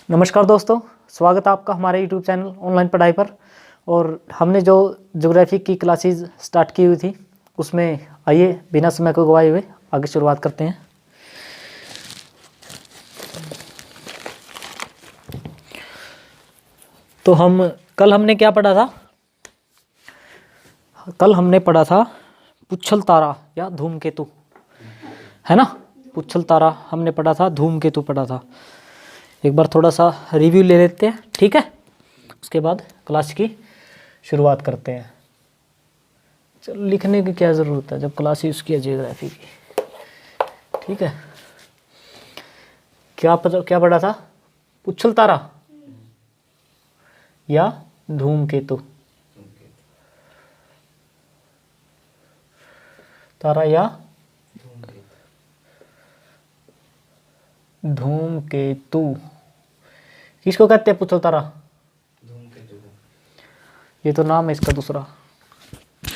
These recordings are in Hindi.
नमस्कार दोस्तों, स्वागत है आपका हमारे YouTube चैनल ऑनलाइन पढ़ाई पर। और हमने जो ज्योग्राफी की क्लासेस स्टार्ट की हुई थी उसमें आइए बिना समय को गवाए हुए आगे शुरुआत करते हैं। तो कल हमने क्या पढ़ा था? कल हमने पढ़ा था पुच्छल तारा या धूमकेतु, है ना। पुच्छल तारा हमने पढ़ा था, धूमकेतु पढ़ा था। एक बार थोड़ा सा रिव्यू ले लेते हैं, ठीक है। उसके बाद क्लास की शुरुआत करते हैं। चलो, लिखने की क्या ज़रूरत है जब क्लास यूज़ किया जियोग्राफी की, ठीक है। क्या पढ़ा था? पुच्छल तारा या धूमकेतु? तारा या धूमकेतु किसको कहते हैं? पुच्छल तारा, धूमकेतु। ये तो नाम है इसका दूसरा।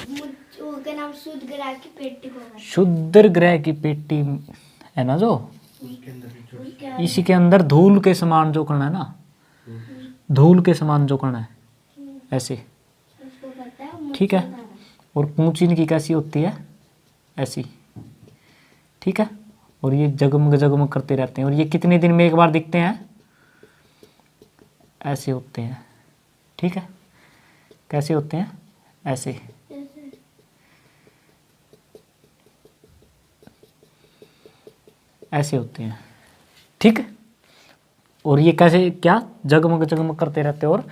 उसका नाम शुद्ध ग्रह की पेटी होगा। शुद्ध ग्रह की पेटी है ना, जो इसी के अंदर धूल के समान जो कण है ना, धूल के समान जो कण है ऐसे, ठीक है। और पूंछ इनकी कैसी होती है? ऐसी, ठीक है। और ये जगमग जगमग करते रहते हैं। और ये कितने दिन में एक बार दिखते हैं? ऐसे होते हैं, ठीक है। कैसे होते हैं? ऐसे। ऐसे होते हैं, ठीक है। और ये कैसे, क्या जगमग जगमग करते रहते हैं और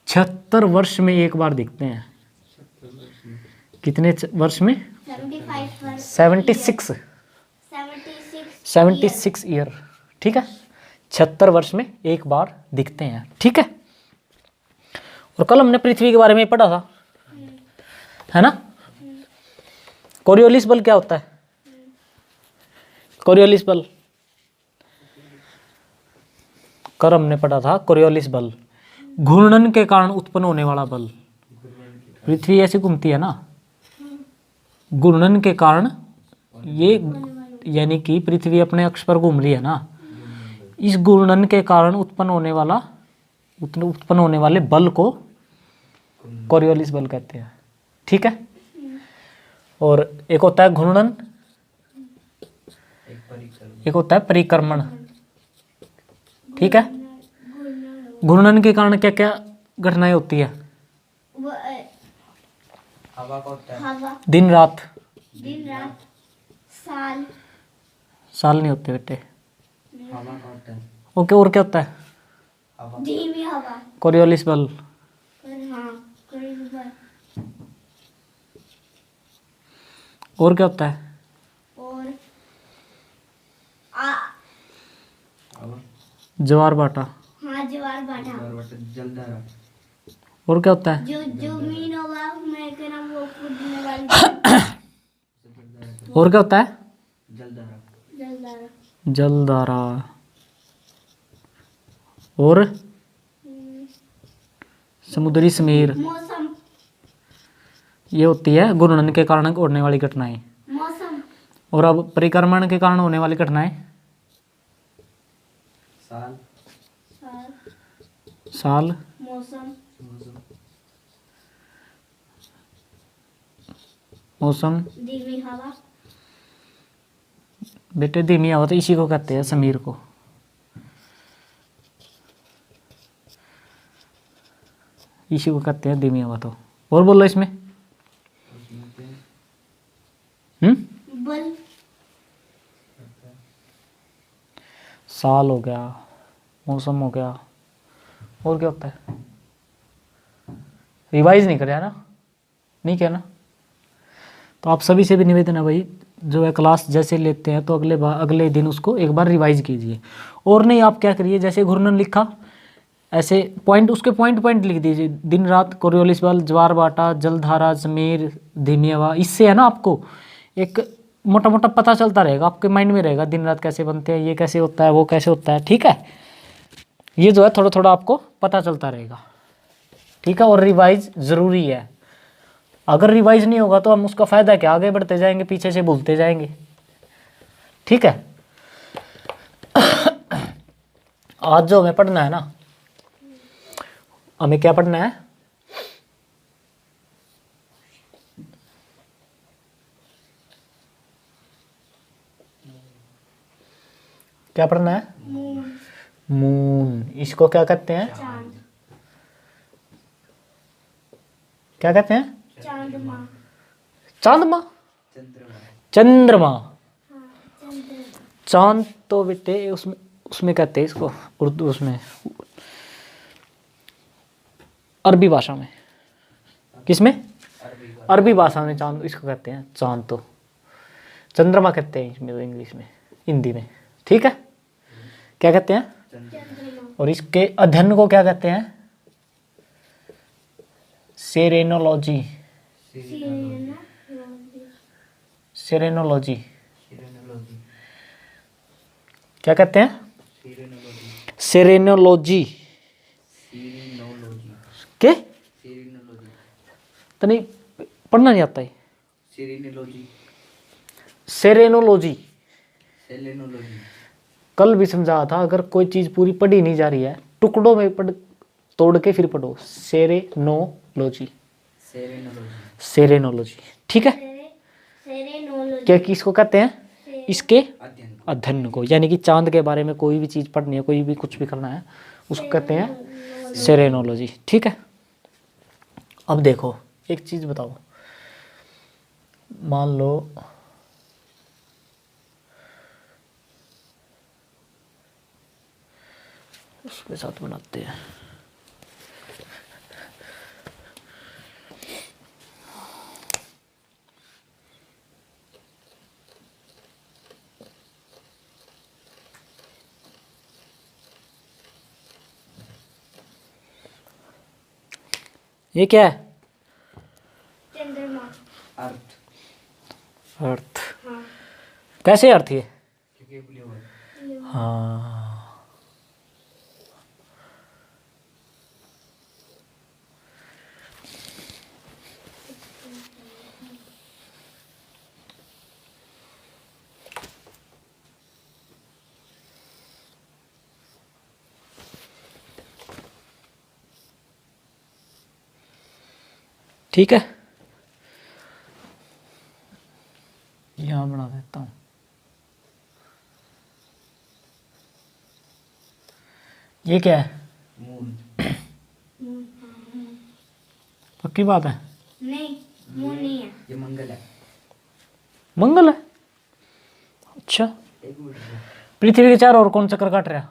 76 वर्ष में एक बार दिखते हैं। कितने वर्ष में? 76 ईयर, ठीक है। 76 वर्ष में एक बार दिखते हैं, ठीक है। और कल हमने पृथ्वी के बारे में पढ़ा था, है ना। कोरियोलिस बल क्या होता है? कोरियोलिस बल कल हमने पढ़ा था। कोरियोलिस बल घूर्णन के कारण उत्पन्न होने वाला बल। पृथ्वी ऐसे घूमती है ना, घूर्णन के कारण, ये यानी कि पृथ्वी अपने अक्ष पर घूम रही है ना, इस घूर्णन के कारण उत्पन्न होने वाले बल को कोरियोलिस बल कहते हैं, ठीक है। और एक होता है घूर्णन, एक होता है परिक्रमण, ठीक है। घूर्णन के कारण क्या क्या घटनाएं होती है? हवा, दिन रात साल नहीं होते बेटे। ओके, और क्या होता है? धीमी हवा, कोरियोलिस बल। और क्या होता है? और ज्वार भाटा। हाँ, ज्वार भाटा। और क्या होता है? जो जमीन होगा मैं कह रहा हूँ वो कूदने वाली और क्या होता है? जलधारा। जलधारा। और समुद्री समीर। मौसम, ये होती है घूर्णन के कारण होने वाली घटनाएं। मौसम। और अब परिक्रमण के कारण होने वाली घटनाएं। साल। मौसम। धीमी हवा। बेटे धीमी हवा तो इसी को कहते हैं, समीर को। इसी को कहते हैं धीमी हवा। तो और बोलो इसमें। बल, साल हो गया, मौसम हो गया। और क्या होता है? रिवाइज नहीं कर ना, नहीं क्या ना। तो आप सभी से भी निवेदन है भाई, जो है क्लास जैसे लेते हैं तो अगले दिन उसको एक बार रिवाइज कीजिए। और नहीं, आप क्या करिए, जैसे घूर्णन लिखा ऐसे पॉइंट, उसके पॉइंट लिख दीजिए। दिन रात, कोरियोलिस बल, ज्वार भाटा, जलधारा, जमीर, धीमी हवा। इससे है ना आपको एक मोटा मोटा पता चलता रहेगा, आपके माइंड में रहेगा दिन रात कैसे बनते हैं, ये कैसे होता है, वो कैसे होता है, ठीक है। ये जो है थोड़ा थोड़ा आपको पता चलता रहेगा, ठीक है। और रिवाइज ज़रूरी है। अगर रिवाइज नहीं होगा तो हम उसका फ़ायदा क्या, आगे बढ़ते जाएंगे, पीछे से भूलते जाएंगे, ठीक है। आज जो हमें पढ़ना है ना, हमें क्या पढ़ना है? क्या पढ़ना है? Moon, moon. इसको क्या कहते हैं? चांद, क्या कहते हैं? चांदमा, चांदमा, चंद्रमा, चंद्रमा। हाँ चंद्रमा, चांद तो बेटे उसमें उसमें कहते हैं इसको, उर्दू उसमें, अरबी भाषा में। किसमें? अरबी का अरबी भाषा में चांद इसको कहते हैं, चांद तो चंद्रमा कहते हैं इसमें, तो इंग्लिश में, हिंदी में। ठीक है, क्या कहते हैं? चंद्रमा, और इसके अध्ययन को क्या कहते हैं? सेरेनोलॉजी। सिरेना, सेरेनोलॉजी सिरेनोलॉजी, क्या कहते हैं? सिरेनोलॉजी, सेरेनोलॉजी सिरेनोलॉजी, के सिरेनोलॉजी, तो नहीं पढ़ना नहीं आता है। सिरेनोलॉजी, सेरेनोलॉजी सेलेनोलॉजी, कल भी समझा था, अगर कोई चीज़ पूरी पढ़ी नहीं जा रही है, टुकड़ों में पढ़, तोड़ के फिर पढ़ो। सेरेनोलॉजी, सेरेनोलॉजी, सेरेनोलॉजी। ठीक है, सेरेनोलॉजी, क्या किसको कहते हैं? इसके अध्ययन, अध्ययन को, यानी कि चांद के बारे में कोई भी चीज़ पढ़नी है, कोई भी कुछ भी करना है, उसको कहते हैं सेरेनोलॉजी। ठीक है, अब देखो एक चीज़ बताओ, मान लो उसके साथ बनाते हैं। ये क्या है? चंद्रमा, अर्थ, अर्थ। हाँ कैसे अर्थ ये? क्योंकि ब्लू है, हाँ, ठीक है, यहाँ बना देता हूँ। ये क्या है? मून, पक्की बात है? नहीं, मून नहीं है, ये मंगल है। मंगल है? अच्छा, एक मिनट रुको। पृथ्वी के चारों ओर कौन चक्कर काट रहा?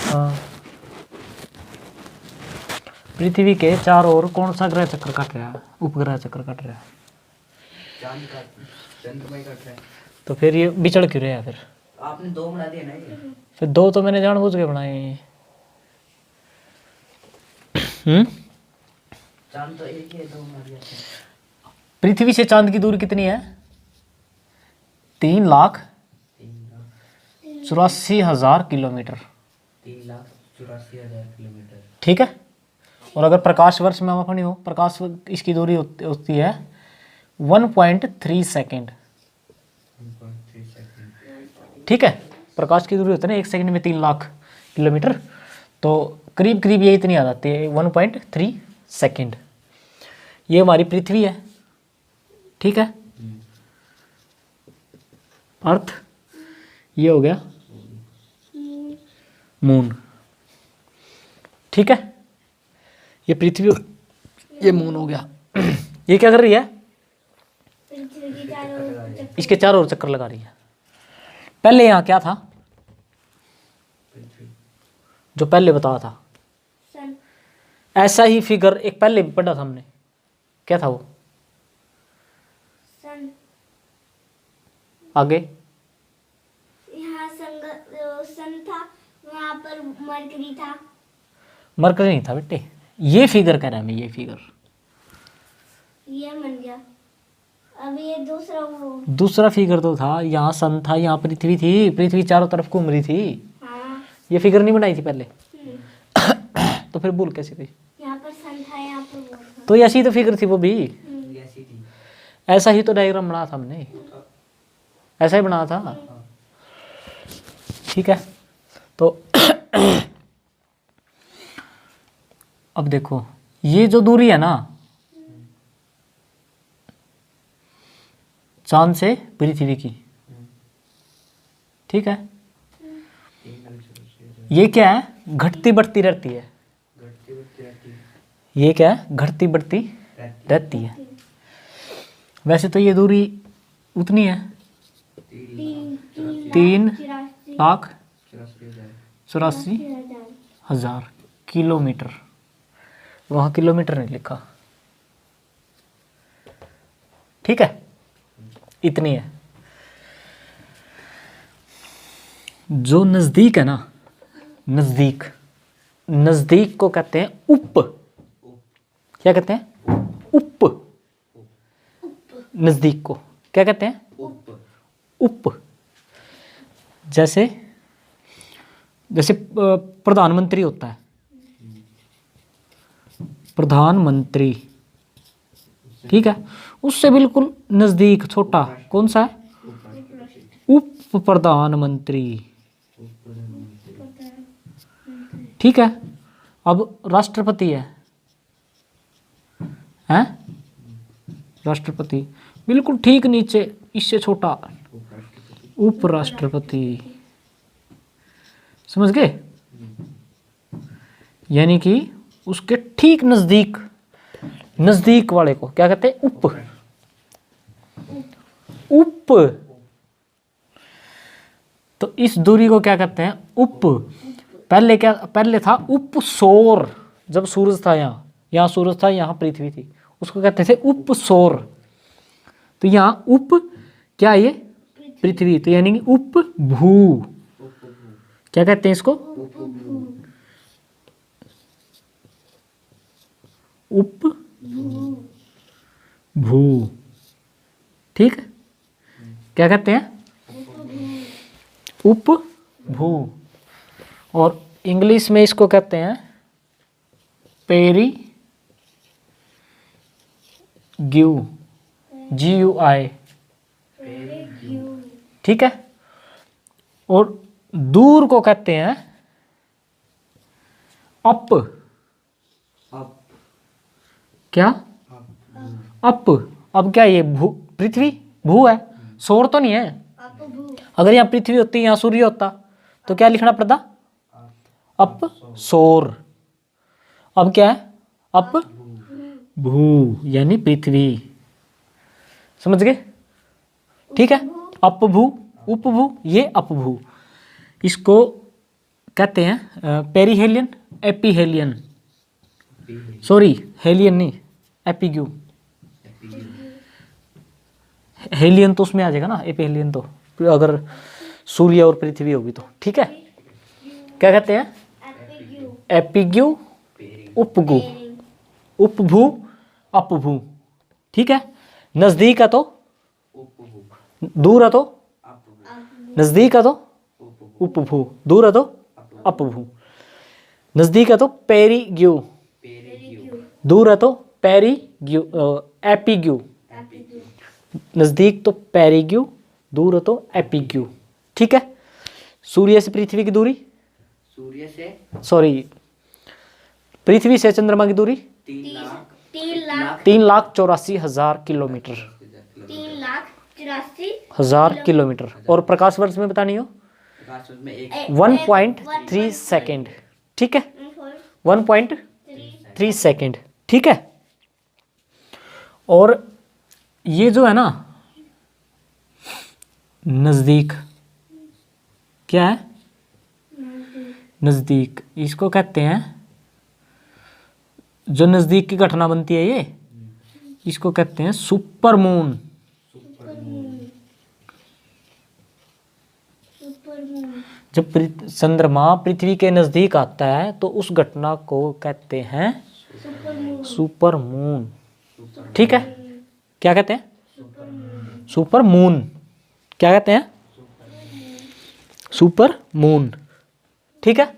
हाँ, पृथ्वी के चारों ओर कौन सा ग्रह चक्कर काट रहा है? उपग्रह चक्कर काट रहा है। चांद का, चंद्रमा ही कट रहा है। तो फिर ये बिछड़ क्यों रहा है फिर? आपने दो बना दिया ना ये। फिर दो तो मैंने जानबूझ के बनाए हैं। चांद तो एक ही है, दो बना दिया था। पृथ्वी से चांद की दूरी कितनी है? 3,84,000 किलोमीटर। 3,84,000 किलोमीटर। ठीक है, और अगर प्रकाश वर्ष में हम अपनी हो, प्रकाश इसकी दूरी होती है 1.3 सेकेंड। 1.3 सेकंड। ठीक है, प्रकाश की दूरी होती है ना 1 सेकंड में 3 लाख किलोमीटर, तो करीब करीब ये इतनी आ जाती है 1.3 सेकेंड। ये हमारी पृथ्वी है। ठीक है, अर्थ ये हो गया मून। ठीक है, ये पृथ्वी, ये मून हो गया। ये क्या कर रही है? पृथ्वी के चारों ओर चक्कर, इसके चारों ओर चक्कर लगा रही है। पहले यहाँ क्या था पृथ्वी, जो पहले बताया था? सन, ऐसा ही फिगर एक पहले भी पढ़ा था हमने, क्या था वो? सन, आगे यहाँ सन था, वहाँ पर मरकरी था। मरकरी नहीं था बेटे, ये फिगर कह रहा है मैं, ये फिगर। ये बन गया। अब ये दूसरा वो, दूसरा फिगर तो था, यहाँ सन था, यहाँ पृथ्वी थी, पृथ्वी चारों तरफ घूम रही थी। हाँ ये फिगर नहीं बनाई थी पहले? हम्म, तो फिर भूल कैसे गई? यहाँ पर सन था, यहाँ पर वो था। तो ऐसी तो फिगर थी वो भी, ये ऐसी थी। ऐसा ही तो डायग्राम बनाया था हमने, ऐसा ही बनाया था। ठीक है, तो अब देखो ये जो दूरी है ना चांद से पृथ्वी की, ठीक है, ये क्या है, घटती बढ़ती रहती है। ये क्या है, घटती बढ़ती रहती है। वैसे तो ये दूरी उतनी है 3,84,000 किलोमीटर। वहाँ किलोमीटर नहीं लिखा, ठीक है, इतनी है। जो नजदीक है ना, नजदीक, नजदीक को कहते हैं उप। क्या कहते हैं, उप। नजदीक को क्या कहते हैं, उप। जैसे जैसे प्रधानमंत्री होता है, प्रधानमंत्री, ठीक है, उससे बिल्कुल नजदीक छोटा कौन सा है, उप प्रधानमंत्री, ठीक है। अब राष्ट्रपति है, हैं, राष्ट्रपति बिल्कुल ठीक नीचे, इससे छोटा उपराष्ट्रपति, समझ गए। यानी कि उसके ठीक नजदीक, नजदीक वाले को क्या कहते हैं, उप। उप। तो इस दूरी को क्या कहते हैं, उप। पहले क्या, पहले था उप सौर, जब सूरज था यहाँ सूरज था, यहाँ पृथ्वी थी, उसको कहते थे उप सौर। तो यहाँ उप क्या है, ये पृथ्वी, तो यानी कि उप भू, क्या कहते हैं इसको, उप भू, ठीक, क्या कहते हैं, उप भू। और इंग्लिश में इसको कहते हैं पेरी ग्यू, GUI, ठीक है। और दूर को कहते हैं अप। क्या, अप। अब क्या ये भू, पृथ्वी भू है, सौर तो नहीं है। अगर यहाँ पृथ्वी होती, यहाँ सूर्य होता, तो क्या लिखना पड़ता, अप सौर। अब क्या है, अप भू, यानी पृथ्वी, समझ गए, ठीक है। अपभू, उपभू, ये अपभू। इसको कहते हैं पेरीहेलियन, एपीहेलियन, सॉरी हेलियन नहीं, एपीग्यू। हेलियन तो उसमें आ जाएगा ना, एपीहेलियन तो अगर सूर्य और पृथ्वी होगी तो, ठीक है। क्या कहते हैं, एपीग्यू, उपगु, उपभू, अपभू, ठीक है। नजदीक है तो दूर है तो, नजदीक है तो उपभू, दूर है तो अपभू। नजदीक है तो पेरीग्यू, दूर है तो पेरीग्यू, एपीग्यू। नजदीक तो पेरीग्यू, दूर है तो एपीग्यू, ठीक है। सूर्य से पृथ्वी की दूरी, सूर्य से, सॉरी, पृथ्वी से चंद्रमा की दूरी 3,84,000 किलोमीटर, 3,84,000 किलोमीटर। और प्रकाश वर्ष में बतानी हो प्रकाश वर्ष में 1.3 सेकेंड, ठीक है, 1.3 सेकेंड, ठीक है। और ये जो है ना नजदीक, क्या है, नजदीक, इसको कहते हैं, जो नजदीक की घटना बनती है ये, इसको कहते हैं सुपर मून। जब चंद्रमा पृथ्वी के नजदीक आता है तो उस घटना को कहते हैं सुपर मून, ठीक है। क्या कहते हैं, सुपर मून, क्या कहते हैं, सुपर मून, ठीक है।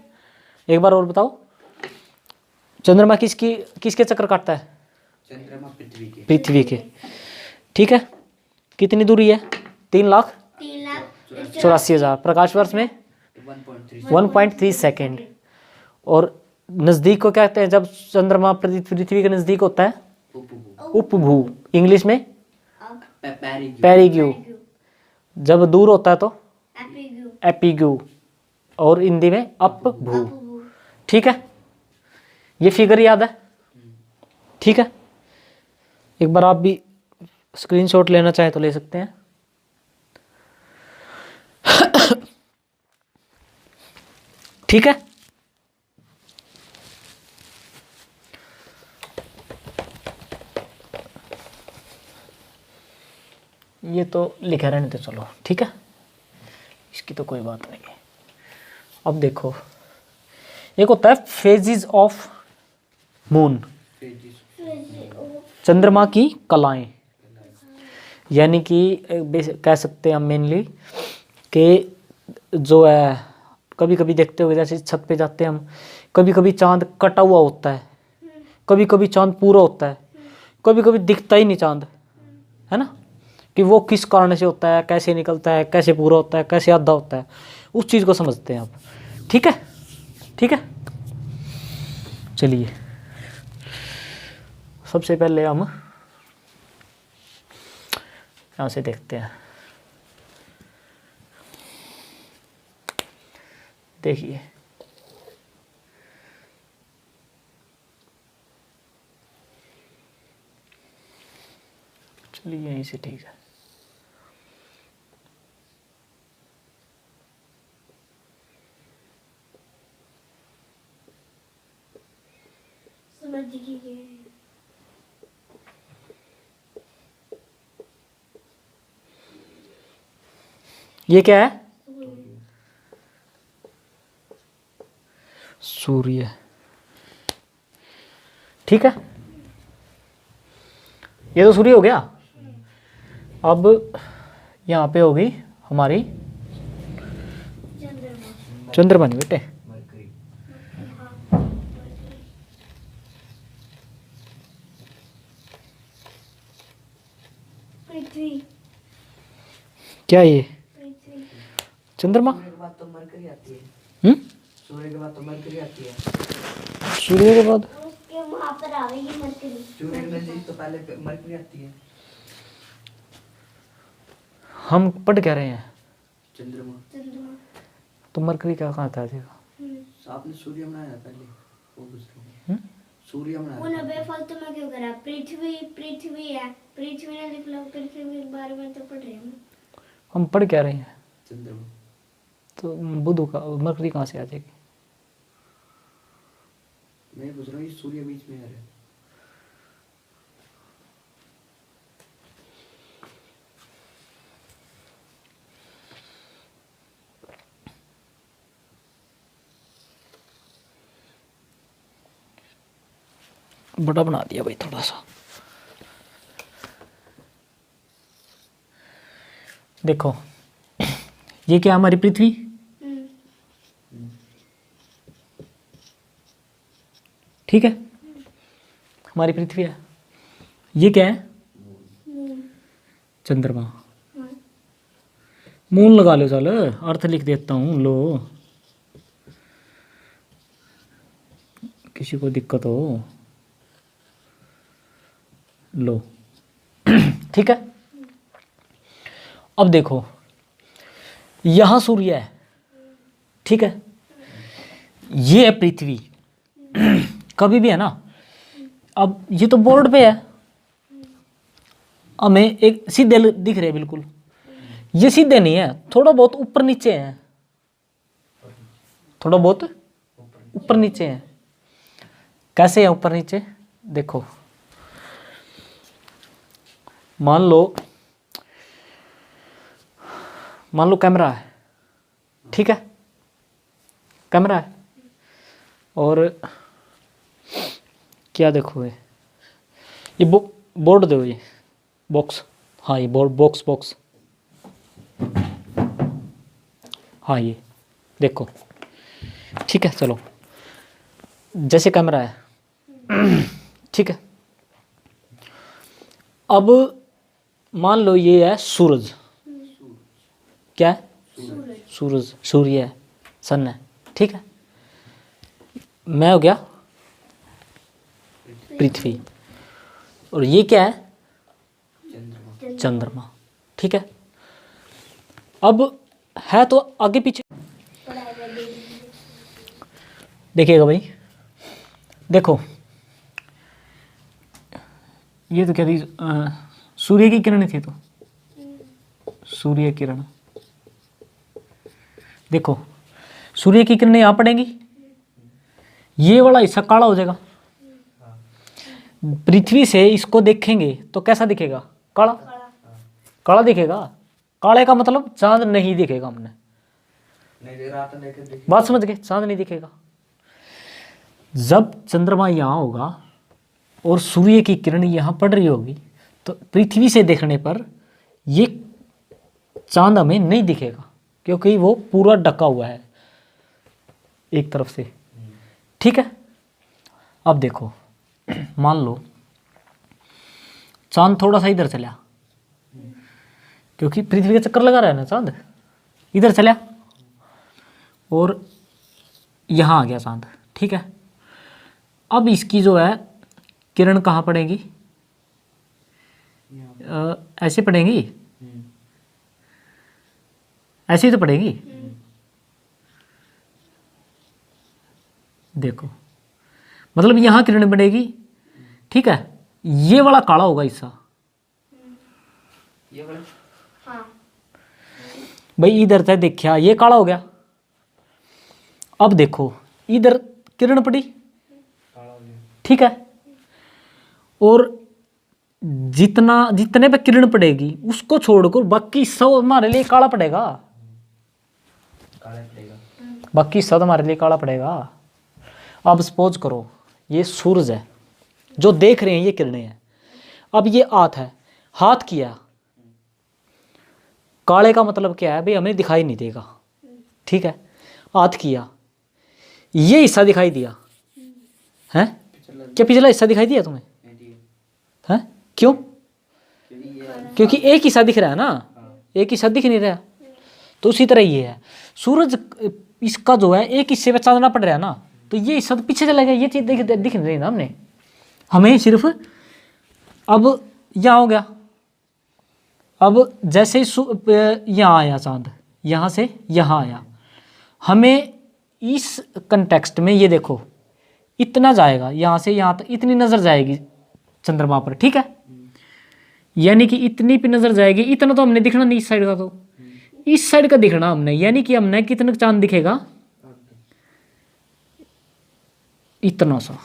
एक बार और बताओ, चंद्रमा किसके चक्कर काटता है, चंद्रमा पृथ्वी के, ठीक है। कितनी दूरी है, 3,84,000 प्रकाश वर्ष में 1.3 1.3 सेकेंड। और नज़दीक को क्या कहते हैं, जब चंद्रमा पृथ्वी के नज़दीक होता है? उपभू उपभू। इंग्लिश में पेरिग्यू पेरिग्यू। जब दूर होता है तो एपिग्यू एपिग्यू। और हिंदी में अपभू। अपभू ठीक है, ये फिगर याद है? ठीक है, एक बार आप भी स्क्रीनशॉट लेना चाहे तो ले सकते हैं। ठीक है, ये तो लिखा रहने दो, चलो ठीक है, इसकी तो कोई बात नहीं है। अब देखो, एक होता है फेजेस ऑफ मून, चंद्रमा की कलाएं, यानी कि कह सकते हैं हम मेनली कि जो है, कभी कभी देखते हुए जैसे छत पे जाते हैं हम, कभी कभी चांद कटा हुआ होता है, कभी कभी चांद पूरा होता है, कभी कभी दिखता ही नहीं चांद, है ना, कि वो किस कारण से होता है, कैसे निकलता है, कैसे पूरा होता है, कैसे आधा होता है, उस चीज़ को समझते हैं आप। ठीक है, ठीक है, चलिए सबसे पहले हम यहाँ से देखते हैं। देखिए, चलिए यहीं से ठीक है। समझ गई। ये क्या है? सूर्य। ठीक है, ये तो सूर्य हो गया। अब यहाँ पे होगी हमारी चंद्रमा चंद्रमा नहीं बेटे, मरकरी पृथ्वी क्या ये पृथ्वी चंद्रमा? सूर्य के बाद तो मरकरी आती है। हम्म, सूर्य के बाद तो मरकरी आती है। सूर्य के बाद उसके वहां पर आवेगी मरकरी। सूर्य के नजदीक तो पहले मरकरी आती है। हम पढ़ क्या रहे हैं? चंद्रमा। चंद्रमा तो मरकरी क्या कहाँ था देखा? आपने सूर्य बनाया था पहले, वो पूछ रहा हूँ। हम्म? सूर्य बनाया उन था। बेफालतू में क्यों करा? पृथ्वी पृथ्वी है, पृथ्वी ने लिख लो, पृथ्वी के बारे में तो पढ़ रहे हैं। हम पढ़ क्या रहे हैं? चंद्रमा। तो बुध का मरकरी कहाँ से आ जाएगी? मैं पूछ रहा हूँ, ये सूर्य बीच में है। बड़ा बना दिया भाई थोड़ा सा। देखो, ये क्या हमारी पृथ्वी, ठीक है, हमारी पृथ्वी है। ये क्या है? चंद्रमा। मून लगा लो, चल अर्थ लिख देता हूँ, लो किसी को दिक्कत हो लो। ठीक है, अब देखो, यहां सूर्य है, ठीक है, ये है पृथ्वी। कभी भी है ना, अब ये तो बोर्ड पे है, हमें एक सीधे दिख रहे बिल्कुल, ये सीधे नहीं है, थोड़ा बहुत ऊपर नीचे है, थोड़ा बहुत ऊपर नीचे है। कैसे है ऊपर नीचे? देखो, मान लो कैमरा है, ठीक है, कैमरा है, और क्या देखो ये बोर्ड दो, ये बॉक्स, हाँ ये बोर्ड बॉक्स, हाँ ये देखो, ठीक है, चलो जैसे कैमरा है, ठीक है। अब मान लो ये है सूरज, क्या है? सूरज, सूर्य है, सन है, ठीक है। मैं हो गया पृथ्वी, और ये क्या है, चंद्रमा। चंद्रमा, ठीक है। अब है तो आगे पीछे पढ़ाई में दे दीजिए। देखिएगा भाई, देखो ये तो क्या थी, सूर्य की किरण थी, तो सूर्य किरण, देखो सूर्य की किरणें यहाँ पड़ेंगी, ये वाला हिस्सा काला हो जाएगा। पृथ्वी से इसको देखेंगे तो कैसा दिखेगा, काला, काला दिखेगा। काले का मतलब चांद नहीं दिखेगा, हमने नहीं रात लेकर देखिए। बात समझ गए, चांद नहीं दिखेगा। जब चंद्रमा यहाँ होगा और सूर्य की किरण यहाँ पड़ रही होगी, तो पृथ्वी से देखने पर ये चांद हमें नहीं दिखेगा, क्योंकि वो पूरा ढका हुआ है एक तरफ से, ठीक है। अब देखो, मान लो चांद थोड़ा सा इधर चला, क्योंकि पृथ्वी का चक्कर लगा रहा है ना चांद, इधर चला और यहाँ आ गया चांद, ठीक है। अब इसकी जो है किरण कहाँ पड़ेगी, ऐसे पड़ेगी, ऐसे ही तो पड़ेगी। देखो मतलब यहाँ किरण पड़ेगी, ठीक है। ये वाला काला होगा हिस्सा, ये वाला हाँ भाई इधर से देखा ये काला हो गया। अब देखो इधर किरण पड़ी, काला हो गया। ठीक है, और जितने पे किरण पड़ेगी उसको छोड़कर बाकी सब हमारे लिए काला पड़ेगा, काला पड़ेगा। बाकी सब हमारे लिए काला पड़ेगा। अब सपोज करो ये सूरज है, जो देख रहे हैं ये किरणें हैं। अब ये हाथ है, हाथ किया, काले का मतलब क्या है भाई, हमें दिखाई नहीं देगा, ठीक है। हाथ किया, ये हिस्सा दिखाई दिया है, क्या पिछला हिस्सा दिखाई दिया तुम्हें, है क्यों, क्योंकि एक हिस्सा दिख रहा है ना, एक हिस्सा दिख नहीं रहा। तो उसी तरह ये है, सूरज इसका जो है एक हिस्से पे चांदना पड़ रहा है ना, तो ये हिस्सा तो पीछे चला गया, ये चीज दिख नहीं रही ना हमने, हमें सिर्फ। अब यहाँ हो गया, अब जैसे यहाँ आया चांद, यहाँ से यहाँ आया, हमें इस कंटेक्स्ट में ये देखो इतना जाएगा, यहाँ से यहाँ तक इतनी नज़र जाएगी चंद्रमा पर, ठीक है। यानी कि इतनी पे नज़र जाएगी, इतना तो हमने दिखना नहीं इस साइड का, तो इस साइड का दिखना हमने, यानी कि हमने कितना चांद दिखेगा, इतना सा,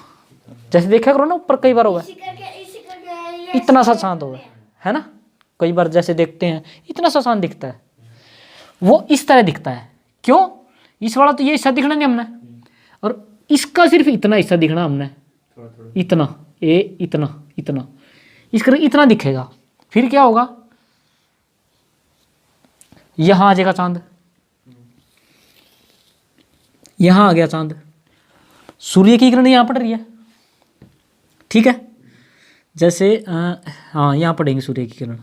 जैसे देखा करो ना ऊपर कई बार होगा इसी करके ये इतना सा चांद होगा, है ना। कई बार जैसे देखते हैं इतना सा चांद दिखता है, वो इस तरह दिखता है। क्यों, इस वाला तो ये हिस्सा दिखना नहीं हमने, और इसका सिर्फ इतना हिस्सा दिखना हमने, थोड़ा थोड़ा इतना, ये इतना इतना, इसका इतना दिखेगा। फिर क्या होगा, यहां आ जाएगा चांद, यहां आ गया चांद, सूर्य की किरण यहां पड़ रही है, ठीक है। जैसे हाँ यहाँ पड़ेंगी सूर्य की किरण,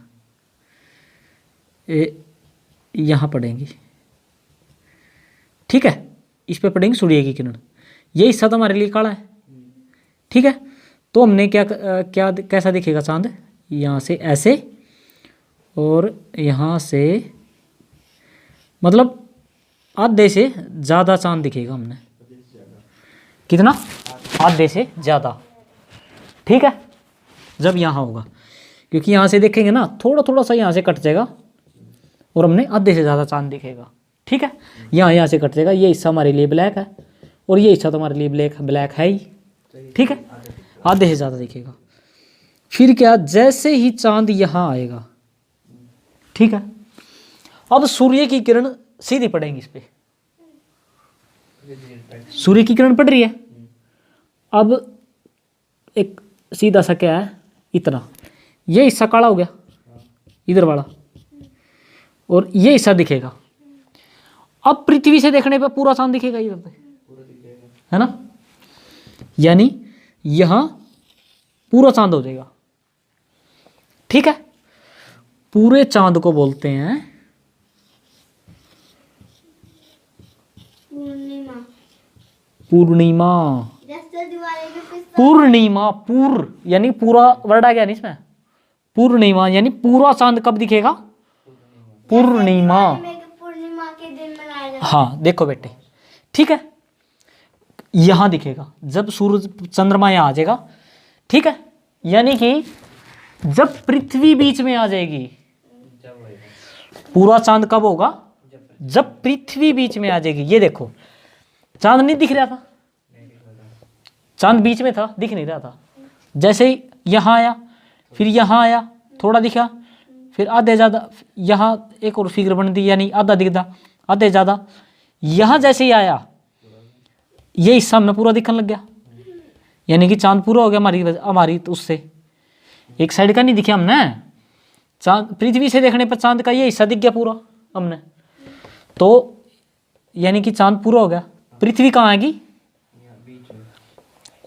यहाँ पड़ेंगी, ठीक है, इस पे पड़ेंगी सूर्य की किरण, ये हिस्सा तो हमारे लिए काला है, ठीक है। तो हमने क्या कैसा दिखेगा चांद, यहाँ से ऐसे, और यहाँ से मतलब आधे से ज़्यादा चांद दिखेगा हमने, कितना, आधे से ज़्यादा, ठीक है। जब यहाँ होगा, क्योंकि यहाँ से देखेंगे ना थोड़ा थोड़ा सा यहाँ से कट जाएगा, और हमने आधे से ज़्यादा चांद दिखेगा, ठीक है। यहाँ से कट जाएगा, ये हिस्सा हमारे लिए ब्लैक है, और ये हिस्सा तो हमारे लिए ब्लैक है ही, ठीक है, आधे से ज़्यादा दिखेगा। फिर क्या, जैसे ही चांद यहाँ आएगा, ठीक है, अब सूर्य की किरण सीधी पड़ेंगी इस पे, सूर्य की किरण पड़ रही है। अब एक सीधा सा क्या है, इतना, ये हिस्सा काला हो गया इधर वाला, और ये हिस्सा दिखेगा। अब पृथ्वी से देखने पे पूरा चांद दिखेगा इधर पे, है ना, यानी यहां पूरा चांद हो जाएगा, ठीक है। पूरे चांद को बोलते हैं पूर्णिमा। पूर्णिमा, जैसे दिवाली के फिर पूर्णिमा, पूर यानी पूरा वर्ड आ गया नहीं इसमें। पूर्णिमा यानी पूरा चांद कब दिखेगा? पूर्णिमा। पूर्णिमा के दिन मनाया जाता हाँ देखो बेटे, ठीक है, यहां दिखेगा जब सूरज चंद्रमा यहां आ जाएगा, ठीक है, यानी कि जब पृथ्वी बीच में आ जाएगी। पूरा चांद कब होगा? जब पृथ्वी बीच में आ जाएगी। ये देखो चांद नहीं दिख रहा था, चांद बीच में था, दिख नहीं रहा था। जैसे ही यहां आया, फिर यहां आया, थोड़ा दिखा, फिर आधे ज्यादा, यहां एक और फिगर बन दी यानी आधा दिखता, आधे ज्यादा। यहां जैसे ही आया, ये हिस्सा हमने पूरा दिखने लग गया, यानी कि चांद पूरा हो गया हमारी तो उससे एक साइड का नहीं दिखा हमने। चांद पृथ्वी से देखने पर चांद का ये हिस्सा दिख गया पूरा हमने, तो यानी कि चांद पूरा हो गया। पृथ्वी कहाँ आएगी?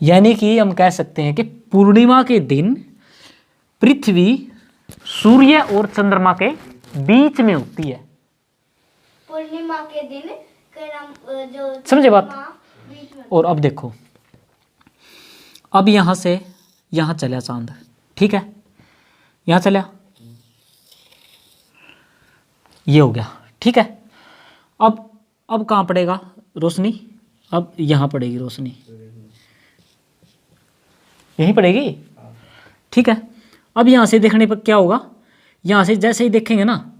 यानी कि हम कह सकते हैं कि पूर्णिमा के दिन पृथ्वी सूर्य और चंद्रमा के बीच में होती है। पूर्णिमा के दिन जो समझे बात? बीच में। और अब देखो, अब यहां से यहां चला चांद, ठीक है, यहां चला, ये हो गया, ठीक है। अब कहां पड़ेगा रोशनी? अब यहां पड़ेगी रोशनी, यहीं पड़ेगी, ठीक है। अब यहां से देखने पर क्या होगा? यहां से जैसे ही देखेंगे ना,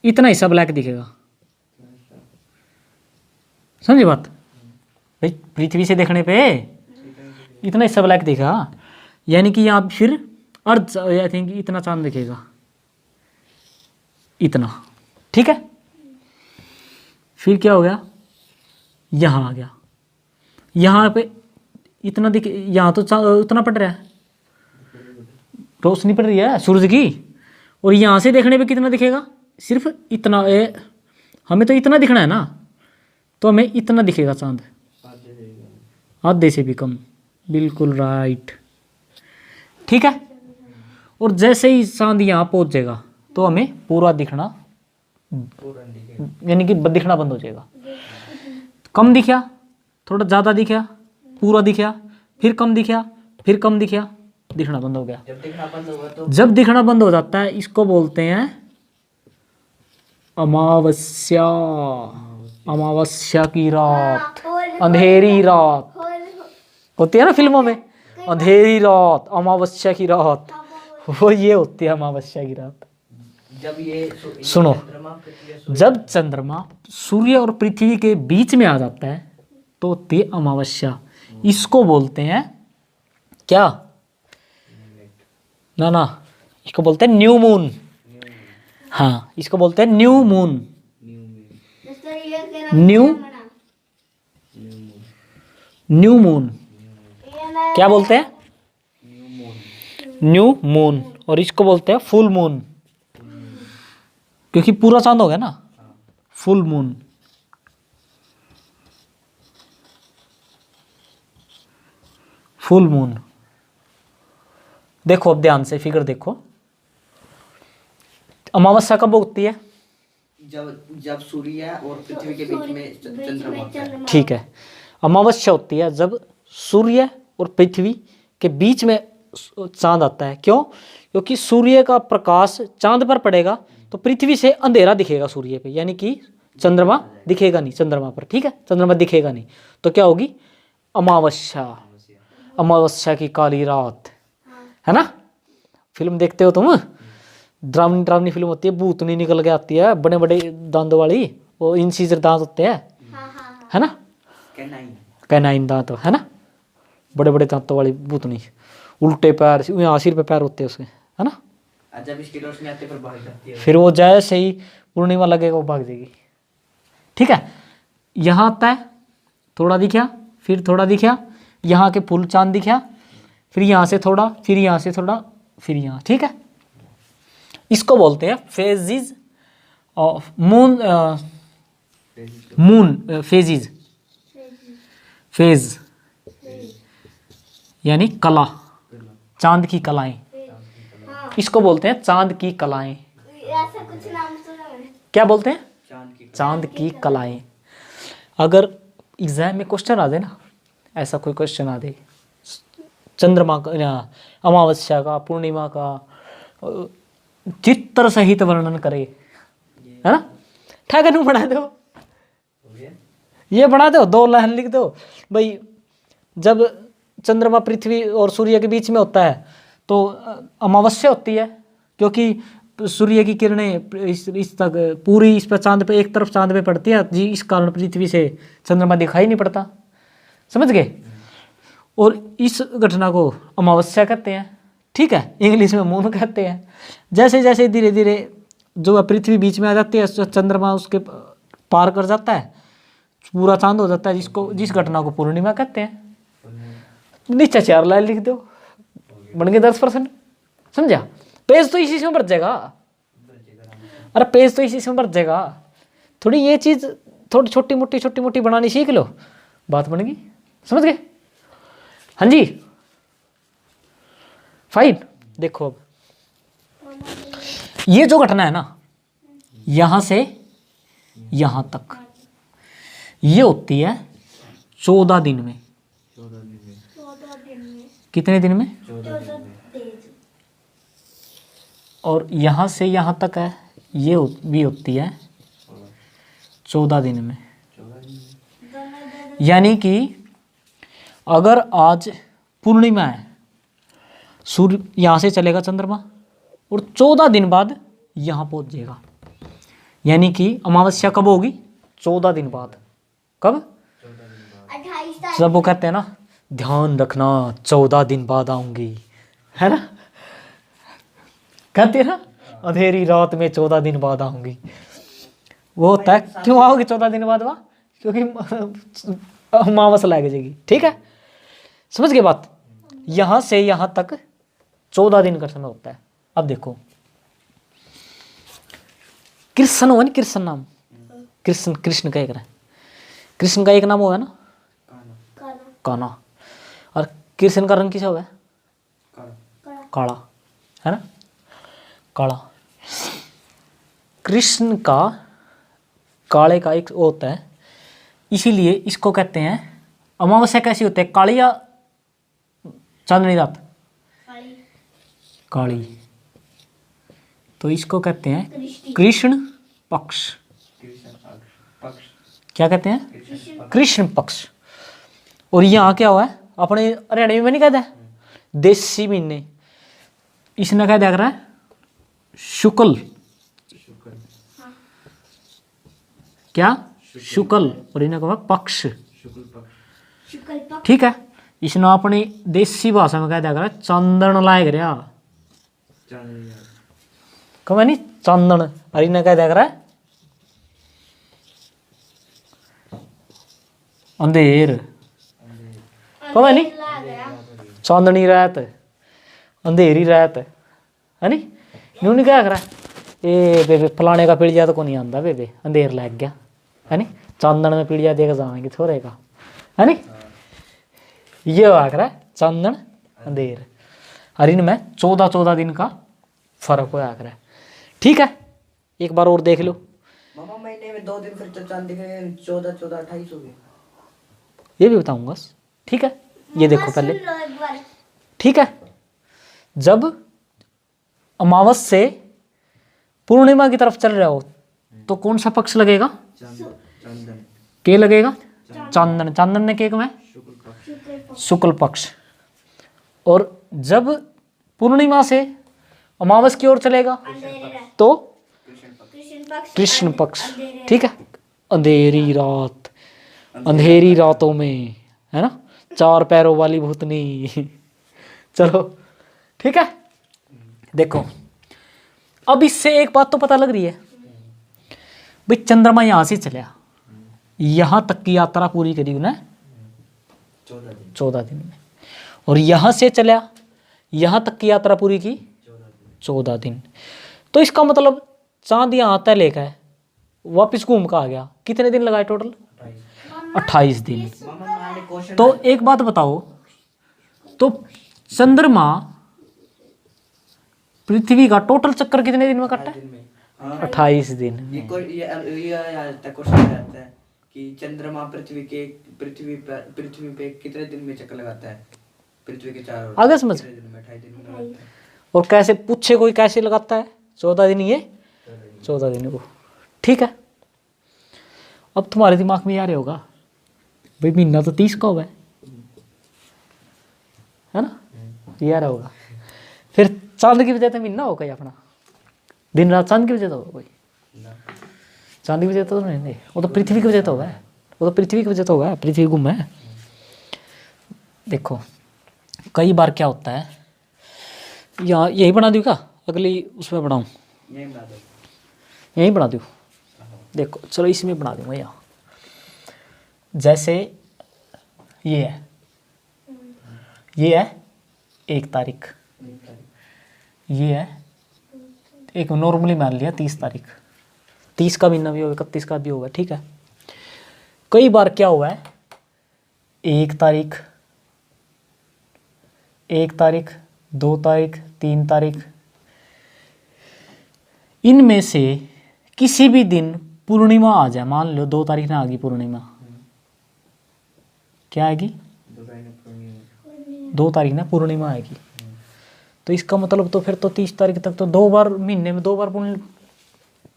इतना हिस्सा ब्लैक दिखेगा। समझे बात? भाई पृथ्वी से देखने पे इतना हिस्सा ब्लैक दिखेगा, यानी कि यहाँ फिर अर्ध आई थिंक इतना चांद दिखेगा, इतना, ठीक है। फिर क्या हो गया? यहाँ आ गया, यहाँ पे इतना दिखे, यहाँ तो उतना पड़ रहा है, रोशनी पड़ रही है सूरज की, और यहाँ से देखने पे कितना दिखेगा? सिर्फ इतना। हमें तो इतना दिखना है ना, तो हमें इतना दिखेगा चांद, आधे से भी कम, बिल्कुल राइट, ठीक है। और जैसे ही चांद यहाँ पहुंच जाएगा तो हमें पूरा दिखना, यानी कि दिखना बंद हो जाएगा। कम दिखा, थोड़ा ज़्यादा दिखा, पूरा दिखा, फिर कम दिखा, फिर कम दिखा, दिखना बंद हो गया। जब दिखना बंद होगा तो जब दिखना बंद हो जाता है इसको बोलते हैं अमावस्या। अमावस्या की रात, अंधेरी रात होती है ना फिल्मों में, अंधेरी रात, अमावस्या की रात, वो ये होती है अमावस्या की रात। जब ये सुनो, चंद्रमा पृथ्वी जब चंद्रमा सूर्य और पृथ्वी के बीच में आ जाता है तो होती है अमावस्या। इसको बोलते हैं क्या? ना, इसको बोलते हैं न्यू मून। हाँ, इसको बोलते हैं न्यू मून। न्यू मून क्या बोलते हैं? New moon. और इसको बोलते हैं फुल मून, क्योंकि पूरा चांद हो गया ना, फुल मून। फुल मून देखो, अब ध्यान से फिगर देखो, अमावस्या कब होती है? जब सूर्य और पृथ्वी के बीच में चंद्रमा होता है। ठीक है, अमावस्या होती है जब सूर्य और पृथ्वी के बीच में चांद आता है। क्यों? क्योंकि सूर्य का प्रकाश चांद पर पड़ेगा तो पृथ्वी से अंधेरा दिखेगा सूर्य पे, यानी कि चंद्रमा दिखेगा नहीं चंद्रमा पर, ठीक है, चंद्रमा दिखेगा नहीं, तो क्या होगी? अमावस्या। अमावस्या की काली रात, है ना। फिल्म देखते हो तुम? ड्रावनी ड्रावनी फिल्म होती है, भूतनी निकल के आती है, बड़े बड़े दांतों वाली, वो इंसीजर दांत होते हैं, है ना, कैनाइन दांत, है ना, बड़े बड़े दांतों वाली भूतनी, उल्टे पैर, यहाँ सिर पे पैर होते हैं उसके, है ना। जब इसकी रोशनी आती है फिर भाग जाती है, फिर वो जैसे ही पूर्णिमा लगेगा वो भाग जाएगी, ठीक है। यहाँ आता है, थोड़ा दिखा, फिर थोड़ा दिखा, यहाँ के फुल चांद दिखा, फिर यहाँ से थोड़ा, फिर यहाँ से थोड़ा, फिर यहाँ, ठीक है। इसको बोलते हैं phases of moon. Moon phases, phase यानी कला, चांद की कलाएं, इसको बोलते हैं चांद की कलाएं। ऐसा कुछ नाम सुना मैंने। क्या बोलते हैं? चांद की कलाएं, अगर एग्जाम में क्वेश्चन आ जाए ना, ऐसा कोई क्वेश्चन आ दे चंद्रमा का या अमावस्या का पूर्णिमा का चित्र सहित वर्णन करे, है ना, ठहर नू बना दो, ये बना दो, 2 लाइन लिख दो भाई। जब चंद्रमा पृथ्वी और सूर्य के बीच में होता है तो अमावस्या होती है, क्योंकि सूर्य की किरणें इस तक पूरी इस पर चांद पे एक तरफ चांद पे पड़ती है जी, इस कारण पृथ्वी से चंद्रमा दिखाई नहीं पड़ता, समझ गए। और इस घटना को अमावस्या कहते हैं, ठीक है, इंग्लिश में मून कहते हैं। जैसे जैसे धीरे धीरे जो पृथ्वी बीच में आ जाती है, चंद्रमा उसके पार कर जाता है, पूरा चांद हो जाता है, जिस घटना को पूर्णिमा कहते हैं। नीचे 4 लाइन लिख दो, बन गए 10%, समझा। पेज तो इसी से भर जाएगा, अरे पेज तो इसी से भर जाएगा। थोड़ी ये चीज थोड़ी छोटी मोटी बनानी सीख लो, बात बन गई, समझ गए। हाँ जी, फाइन। देखो अब ये जो घटना है ना, यहां से यहां तक, ये होती है 14 दिन में। 14 दिन में। कितने दिन में? 14 दिन। और यहां से यहां तक है, ये भी होती है 14 दिन में। यानी कि अगर आज पूर्णिमा है, सूर्य यहां से चलेगा चंद्रमा, और 14 दिन बाद यहां पहुंच जाएगा। यानी कि अमावस्या कब होगी? 14 दिन बाद। कब? 28 जब वो कहते हैं ना, ध्यान रखना 14 दिन बाद आऊंगी, है ना, कहते हैं ना, अंधेरी रात में 14 दिन बाद आऊंगी। वो होता है, क्यों आओगे 14 दिन बाद? वहाँ क्योंकि अमावस लग जाएगी, ठीक है, समझ गए बात। यहां से यहां तक 14 दिन का समय होता है। अब देखो, कृष्ण हुआ ना, कृष्ण नाम, कृष्ण का एक है, कृष्ण का एक नाम हुआ है ना, कान्हा। और कृष्ण का रंग किसा हुआ है? काला, है ना, काला। कृष्ण का काले का एक होता है, इसीलिए इसको कहते हैं। अमावस्या कैसी होती है, काली या चांदनी रात? काली। तो इसको कहते हैं कृष्ण पक्ष। क्या कहते हैं? कृष्ण पक्ष। और यहाँ क्या हुआ है, अपने हरियाणा में नहीं कहता है देसी महीने, इसने क्या देख रहा है? शुक्ल। क्या? शुक्ल। और इन्हें कहा पक्ष, ठीक है। इसने अपनी देसी भाषा में क्या देख रहा है? चंदन लायक रहा, कब नहीं चंदन। और इन्हें क्या देख रहा है? अंधेर, कब नहीं चांदनी रात, अंधेरी रात, है नी। न्यू नहीं क्या करा, ए बेबे फलाने का पीड़िया तो को नहीं आंदा बेबे, अंधेर लग गया, है नी, चांदन में पीड़िया देख जाएंगे थोड़े का, है नी। ये आकर चंदन अंधेर। और इनमें 14 दिन का फर्क हो आकर, ठीक है। एक बार और देख लो। मामा महीने में 2 दिन फिर तो चांद दिखे, 14 28 हो गए। ये भी बताऊंगा, ठीक है। ये देखो पहले, ठीक है। जब अमावस से पूर्णिमा की तरफ चल रहे हो तो कौन सा पक्ष लगेगा? चंदन। के लगेगा? चांदन। चांदन ने के में शुक्ल पक्ष। और जब पूर्णिमा से अमावस की ओर चलेगा तो कृष्ण पक्ष, ठीक है। अंधेरी रात, अंधेरी रातों में, है ना, 4 पैरों वाली भूतनी। चलो, ठीक है। देखो, अब इससे एक बात तो पता लग रही है भाई, चंद्रमा यहां से चला, यहां तक की यात्रा पूरी करी उन्हें 14 दिन में, और यहां से चला यहां तक की यात्रा पूरी की 14 दिन। तो इसका मतलब चांद यहां तय लेकर वापिस घूम कर आ गया। कितने दिन लगाए टोटल? 28 दिन। तो एक बात बताओ, तो चंद्रमा पृथ्वी का टोटल चक्कर कितने दिन में कटता है? 28 दिन में। कि चंद्रमा पृथ्वी पे कितने दिन में चक्कर लगाता है पृथ्वी के चारों ओर? आगे समझ। कितने दिन में? 28 दिन में लगाता है। और कैसे पूछे कोई कैसे लगाता है? 14 दिन, ये 14 दिन को, ठीक है। अब तुम्हारे दिमाग में आ रहा होगा भाई महीना तो 30 का हुआ है ना, ये आ रहा होगा। फिर चांद की वजह से महीना होगा या अपना दिन रात चांद की वजह से होगा? कोई चांद की वजह तो नहीं, वो तो पृथ्वी की वजह तो होगा, वो तो पृथ्वी की वजह तो होगा, पृथ्वी घूम है। देखो कई बार क्या होता है, यहाँ यही बना दूँ क्या, अगली उसमें बनाऊँ? यही बना दूँ। देखो चलो इसमें बना दूँगा यहाँ। जैसे ये है 1 तारीख, ये है एक नॉर्मली मान लिया 30 तारीख, 30 का महीना भी होगा, 31 का भी होगा, ठीक है। कई बार क्या हुआ है 1 तारीख, 2 तारीख, 3 तारीख, इनमें से किसी भी दिन पूर्णिमा आ जाए। मान लो 2 तारीख ना आ गई पूर्णिमा, क्या आएगी? 2 तारीख ना पूर्णिमा आएगी। तो इसका मतलब तो फिर तो 30 तारीख तक तो 2 बार महीने में 2 बार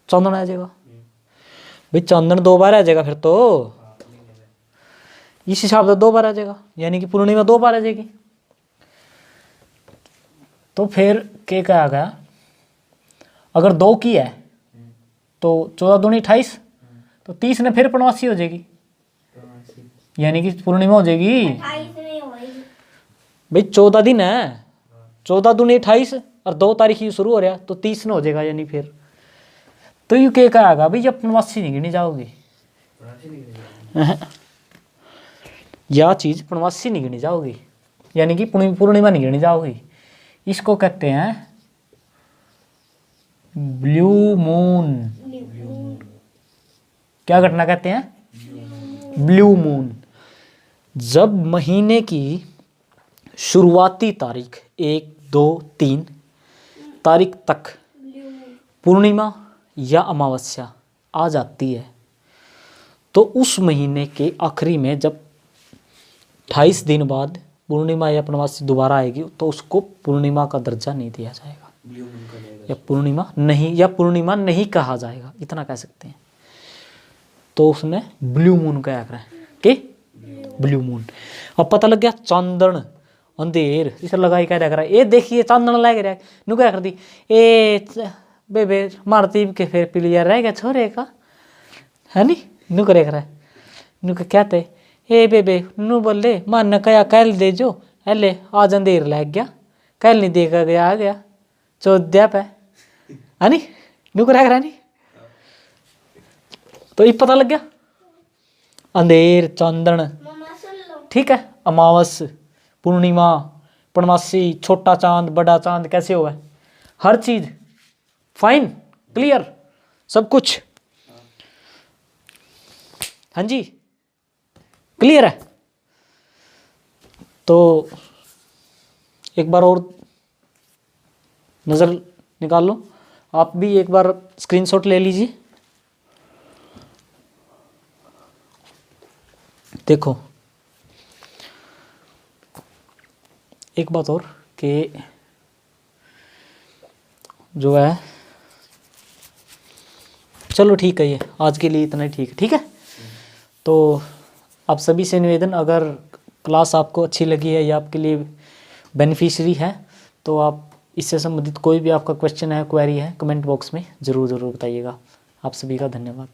चांदन आ जाएगा भाई, चांदन 2 बार आ जाएगा फिर तो इस हिसाब से 2 बार आ जाएगा, यानी कि पूर्णिमा 2 बार आ जाएगी। तो फिर क्या कहा गया, अगर 2 की है तो 14 दूनी 28, तो 30 ने फिर पूर्णमासी हो जाएगी, यानी कि पूर्णिमा हो जाएगी 28 नहीं होगी भाई। 14 दिन है, 14 दूनी 28 और 2 तारीख ही शुरू हो रहा तो 30 न हो जाएगा, यानी फिर तो यू क्या कहेगा भाई, जब पूर्णमासी नहीं गिनी जाओगी, यह चीज पूर्णमासी नहीं गिनी जाओगी, यानी कि पूर्णिमा नहीं गिनी जाओगी। इसको कहते हैं ब्लू मून। क्या घटना कहते हैं? Blue moon. जब महीने की शुरुआती तारीख 1, 2, 3 तारीख तक पूर्णिमा या अमावस्या आ जाती है, तो उस महीने के आखिरी में जब 28 दिन बाद पूर्णिमा या पूर्णमासी दोबारा आएगी, तो उसको पूर्णिमा का दर्जा नहीं दिया जाएगा, या पूर्णिमा नहीं कहा जाएगा, इतना कह सकते हैं। तो उसने ब्लू मून कहा है कि ब्लू मून। अब पता लग गया चांदन अंधेर, इसे लगाई क्या रहा है, ये देखिए चांदन लग रहा है, नु क्या कर दी ए बेबे मारती के फिर पिलिया रह गया छोरे का, है नी, नु करे रहा है, नु क्या कहते ए बेबे नु बोले मन कया कल दे जो, अले आज अंधेर लग गया, कल नहीं देखा गया, आ गया चौदह पे, है नी, नु करे रहा नहीं। तो ये पता लग गया अंधेर चांदन, मम्मा सुन लो ठीक है। अमावस, पूर्णिमा, पूर्णमासी, छोटा चांद, बड़ा चांद कैसे हुआ है, हर चीज फाइन, क्लियर, सब कुछ, हाँ जी क्लियर है। तो एक बार और नज़र निकाल लो, आप भी एक बार स्क्रीनशॉट ले लीजिए। देखो एक बात और कि जो है, चलो ठीक है, ये आज के लिए इतना ही ठीक है, ठीक है। तो आप सभी से निवेदन, अगर क्लास आपको अच्छी लगी है या आपके लिए बेनिफिशियरी है, तो आप इससे संबंधित कोई भी आपका क्वेश्चन है, क्वेरी है, कमेंट बॉक्स में ज़रूर बताइएगा। आप सभी का धन्यवाद।